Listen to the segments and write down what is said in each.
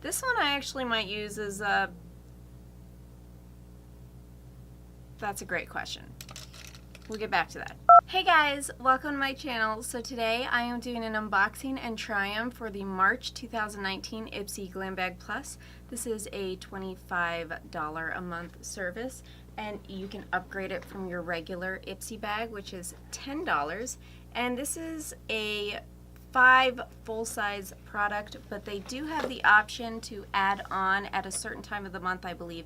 This one I actually might use as a... That's a great question. We'll get back to that. Hey guys, welcome to my channel. So today I am doing an unboxing and try-on for the March 2019 Ipsy Glam Bag Plus. This is a $25 a month service, and you can upgrade it from your regular Ipsy bag, which is $10. And this is a 5 full-size product, but they do have the option to add on at a certain time of the month, I believe,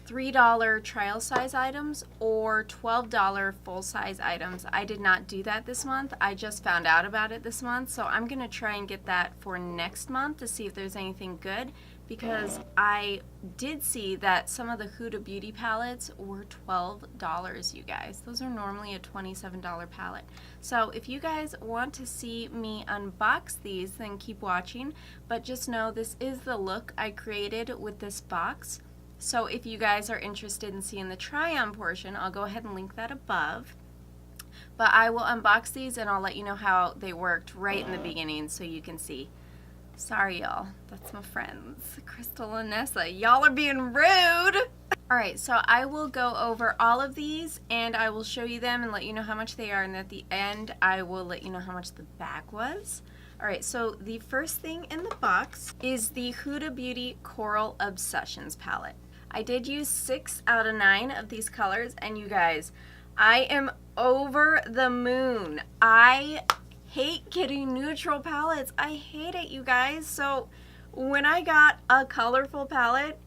$3 trial size items or $12 full size items. I did not do that this month. I just found out about it this month, so I'm gonna try and get that for next month to see if there's anything good, because I did see that some of the Huda beauty palettes were $12, you guys. Those are normally a $27 palette. So if you guys want to see me unbox these, then keep watching, but just know this is the look I created with this box. So if you guys are interested in seeing the try-on portion, I'll go ahead and link that above. But I will unbox these and I'll let you know how they worked right in the beginning so you can see. Sorry y'all, that's my friends, Crystal and Nessa. Y'all are being rude! Alright, so I will go over all of these and I will show you them and let you know how much they are, and at the end I will let you know how much the bag was. Alright, so the first thing in the box is the Huda Beauty Coral Obsessions palette. I did use 6 out of 9 of these colors, and you guys, I am over the moon. I hate getting neutral palettes. I hate it, you guys. So when I got a colorful palette,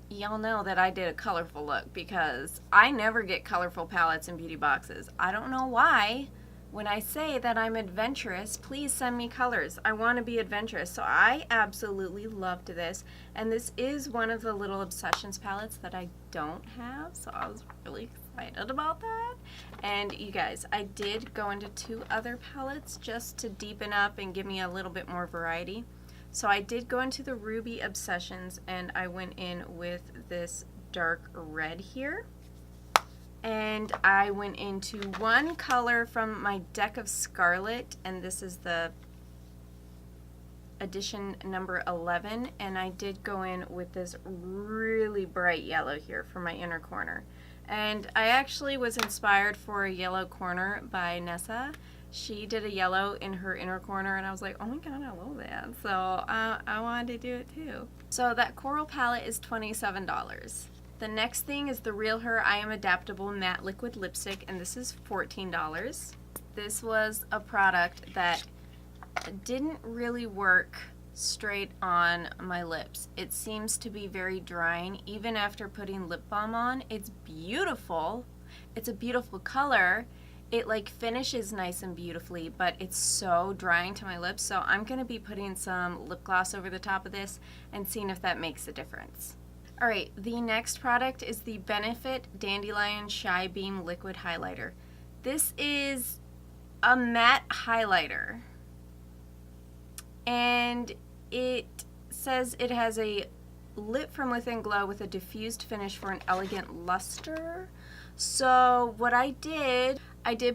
y'all know that I did a colorful look, because I never get colorful palettes in beauty boxes. I don't know why. When I say that I'm adventurous, please send me colors. I want to be adventurous. So I absolutely loved this. And this is one of the little Obsessions palettes that I don't have. So I was really excited about that. And you guys, I did go into 2 other palettes just to deepen up and give me a little bit more variety. So I did go into the Ruby Obsessions, and I went in with this dark red here. And I went into one color from my deck of Scarlet, and this is the edition number 11, and I did go in with this really bright yellow here for my inner corner. And I actually was inspired for a yellow corner by Nessa. She did a yellow in her inner corner, and I was like, oh my god, I love that. So I wanted to do it too. So that coral palette is $27. The next thing is the Realher I Am Adaptable Matte Liquid Lipstick, and this is $14. This was a product that didn't really work straight on my lips. It seems to be very drying even after putting lip balm on. It's beautiful. It's a beautiful color. It like finishes nice and beautifully, but it's so drying to my lips, so I'm going to be putting some lip gloss over the top of this and seeing if that makes a difference. Alright, the next product is the Benefit Dandelion Shy Beam Liquid Highlighter. This is a matte highlighter, and it says it has a lit from within glow with a diffused finish for an elegant luster. So what I did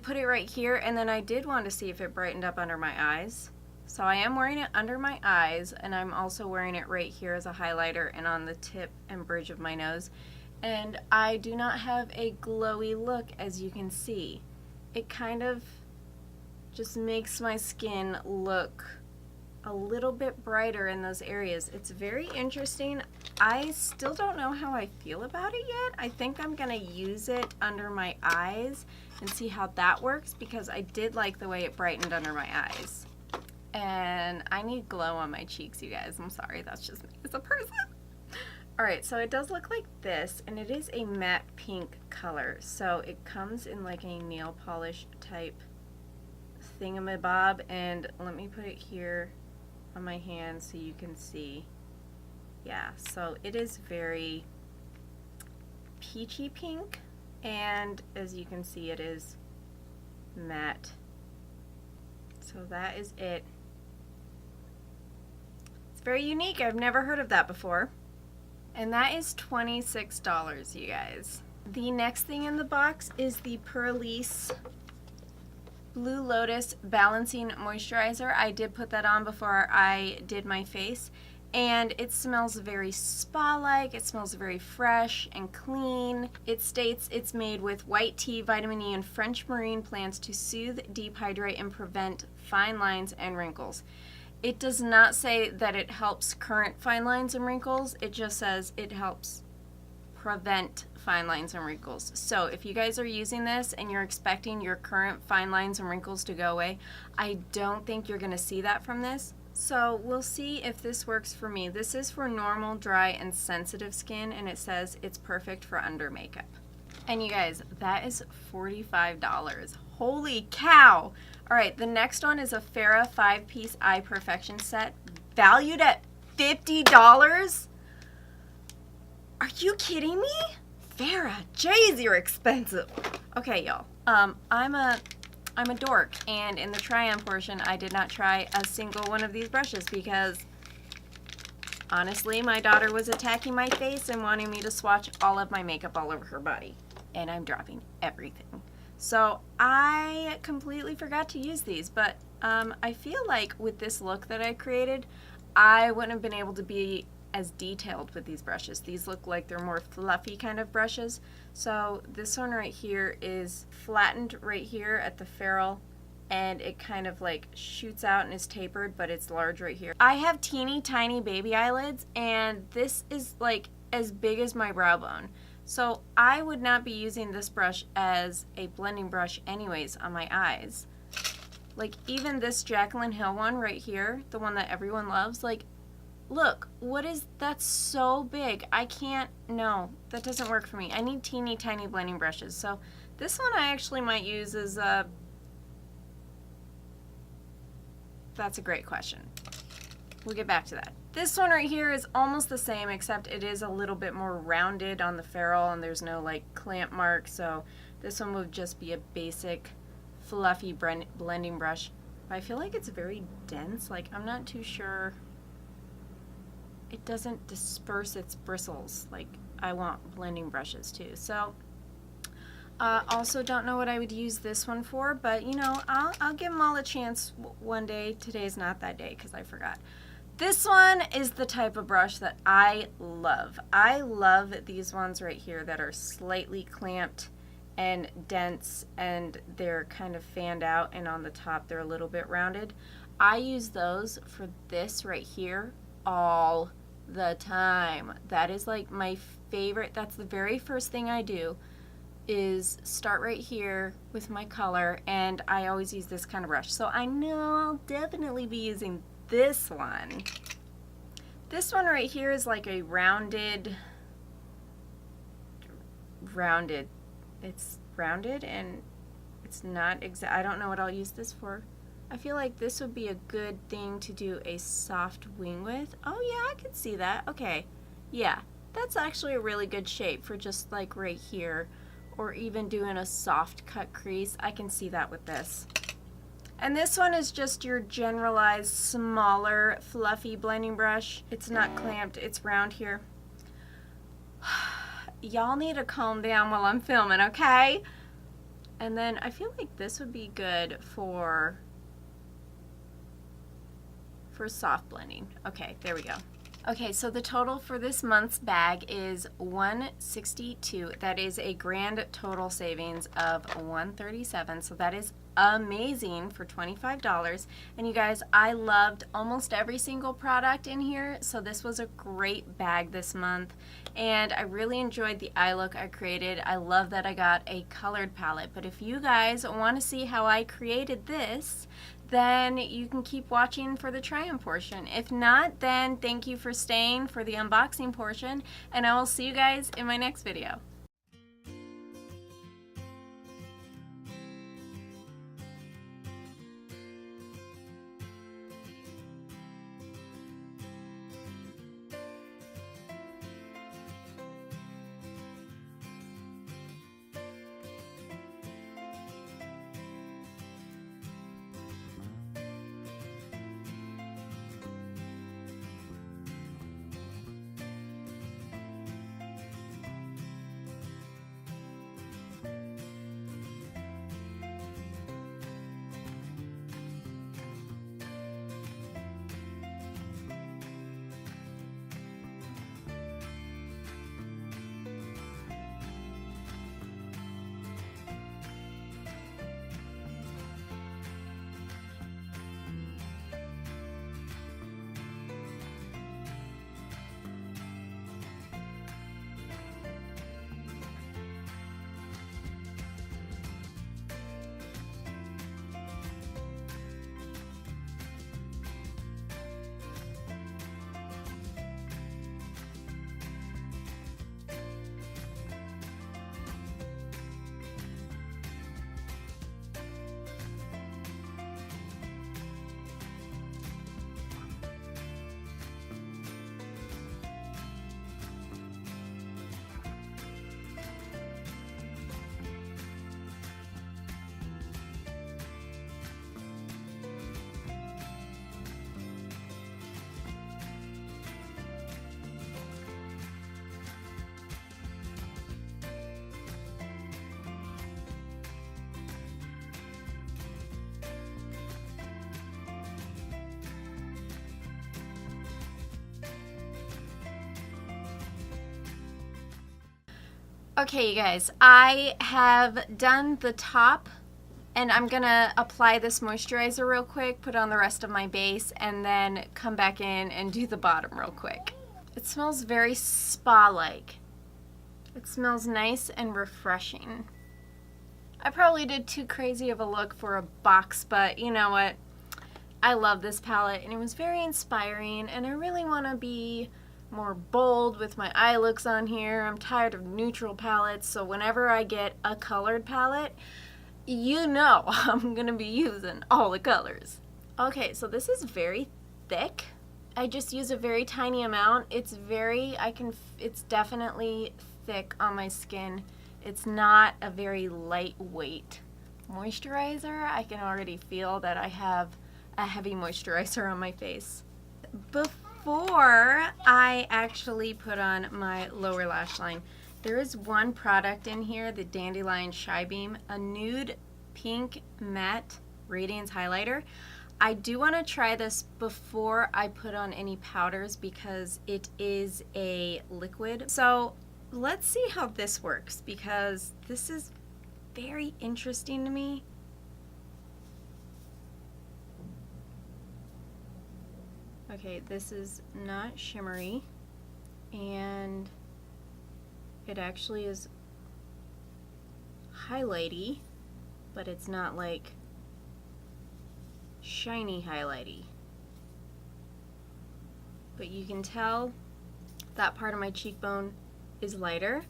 put it right here, and then I did want to see if it brightened up under my eyes. So I am wearing it under my eyes, and I'm also wearing it right here as a highlighter and on the tip and bridge of my nose. And I do not have a glowy look, as you can see. It kind of just makes my skin look a little bit brighter in those areas. It's very interesting. I still don't know how I feel about it yet. I think I'm gonna use it under my eyes and see how that works, because I did like the way it brightened under my eyes. And I need glow on my cheeks, you guys. I'm sorry, that's just me as a person. Alright, so it does look like this, and it is a matte pink color. So it comes in like a nail polish type thingamabob, and let me put it here on my hand so you can see. Yeah, so it is very peachy pink, and as you can see, it is matte. So that is it. It's very unique. I've never heard of that before. And that is $26, you guys. The next thing in the box is the Purlisse Blue Lotus Balancing Moisturizer. I did put that on before I did my face, and it smells very spa-like. It smells very fresh and clean. It states it's made with white tea, vitamin E, and French marine plants to soothe, dehydrate, and prevent fine lines and wrinkles. It does not say that it helps current fine lines and wrinkles. It just says it helps prevent fine lines and wrinkles. So if you guys are using this and you're expecting your current fine lines and wrinkles to go away, I don't think you're going to see that from this. So we'll see if this works for me. This is for normal, dry, and sensitive skin, and it says it's perfect for under makeup. And you guys, that is $45. Holy cow! All right, the next one is a F.a.r.a.h 5-piece eye perfection set, valued at $50. Are you kidding me? F.a.r.a.h, jeez, you're expensive. Okay, y'all. I'm a dork, and in the try-on portion, I did not try a single one of these brushes because, honestly, my daughter was attacking my face and wanting me to swatch all of my makeup all over her body, and I'm dropping everything. So I completely forgot to use these, but I feel like with this look that I created, I wouldn't have been able to be as detailed with these brushes. These look like they're more fluffy kind of brushes. So this one right here is flattened right here at the ferrule, and it kind of like shoots out and is tapered, but it's large right here. I have teeny tiny baby eyelids, and this is like as big as my brow bone. So I would not be using this brush as a blending brush anyways on my eyes. Like even this Jaclyn Hill one right here, the one that everyone loves, like look, what is, that's so big. I can't, no, that doesn't work for me. I need teeny tiny blending brushes. So this one I actually might use as a, that's a great question. We'll get back to that. This one right here is almost the same, except it is a little bit more rounded on the ferrule and there's no like clamp mark. So this one would just be a basic fluffy blending brush. But I feel like it's very dense. Like I'm not too sure. It doesn't disperse its bristles like I want blending brushes too. So also don't know what I would use this one for, but you know, I'll give them all a chance one day. Today's not that day because I forgot. This one is the type of brush that I love. I love these ones right here that are slightly clamped and dense, and they're kind of fanned out, and on the top they're a little bit rounded. I use those for this right here all the time. That is like my favorite. That's the very first thing I do, is start right here with my color, and I always use this kind of brush. So I know I'll definitely be using this one. This one right here is like a rounded, it's rounded and it's not exact. I don't know what I'll use this for. I feel like this would be a good thing to do a soft wing with. Oh yeah, I could see that. Okay, yeah, that's actually a really good shape for just like right here, or even doing a soft cut crease. I can see that with this. And this one is just your generalized smaller fluffy blending brush. It's not clamped, it's round here. Y'all need to calm down while I'm filming, okay? And then I feel like this would be good for soft blending. Okay, there we go. Okay, so the total for this month's bag is $162. That is a grand total savings of $137. So that is amazing for $25. And you guys, I loved almost every single product in here, so this was a great bag this month. And I really enjoyed the eye look I created. I love that I got a colored palette. But if you guys want to see how I created this, then you can keep watching for the try-on portion. If not, then thank you for staying for the unboxing portion, and I will see you guys in my next video. Okay, you guys, I have done the top, and I'm gonna apply this moisturizer real quick, put on the rest of my base, and then come back in and do the bottom real quick. It smells very spa-like. It smells nice and refreshing. I probably did too crazy of a look for a box, but you know what? I love this palette, and it was very inspiring, and I really want to be more bold with my eye looks on here. I'm tired of neutral palettes, so whenever I get a colored palette, you know I'm gonna be using all the colors. Okay, so this is very thick. I just use a very tiny amount. It's it's definitely thick on my skin. It's not a very lightweight moisturizer. I can already feel that I have a heavy moisturizer on my face. Before I actually put on my lower lash line, there is one product in here, the Dandelion Shy Beam, a nude pink matte radiance highlighter. I do want to try this before I put on any powders because it is a liquid. So let's see how this works because this is very interesting to me. Okay, this is not shimmery, and it actually is highlighty, but it's not like shiny highlighty. But you can tell that part of my cheekbone is lighter.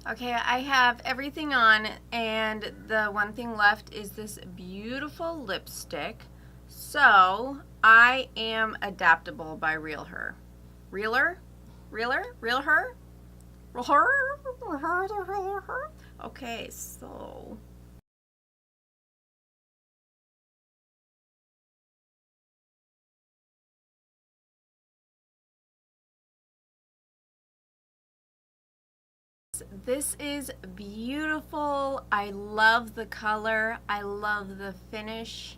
Okay, I have everything on, and the one thing left is this beautiful lipstick. So, I am Adaptable by Realher. Realher? Realher? Okay, so... This is beautiful. I love the color. I love the finish.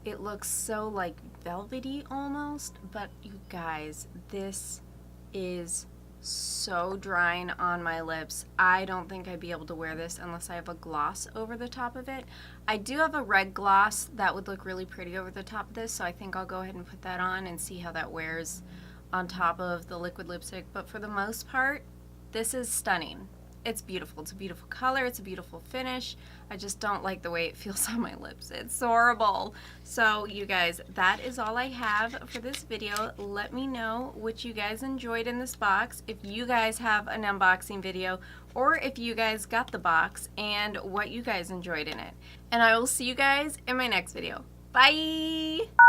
It looks so like velvety almost, but you guys, this is so drying on my lips. I don't think I'd be able to wear this unless I have a gloss over the top of it. I do have a red gloss that would look really pretty over the top of this, so I think I'll go ahead and put that on and see how that wears on top of the liquid lipstick. But for the most part, this is stunning. It's beautiful. It's a beautiful color. It's a beautiful finish. I just don't like the way it feels on my lips. It's horrible. So you guys, that is all I have for this video. Let me know what you guys enjoyed in this box, if you guys have an unboxing video, or if you guys got the box and what you guys enjoyed in it. And I will see you guys in my next video. Bye!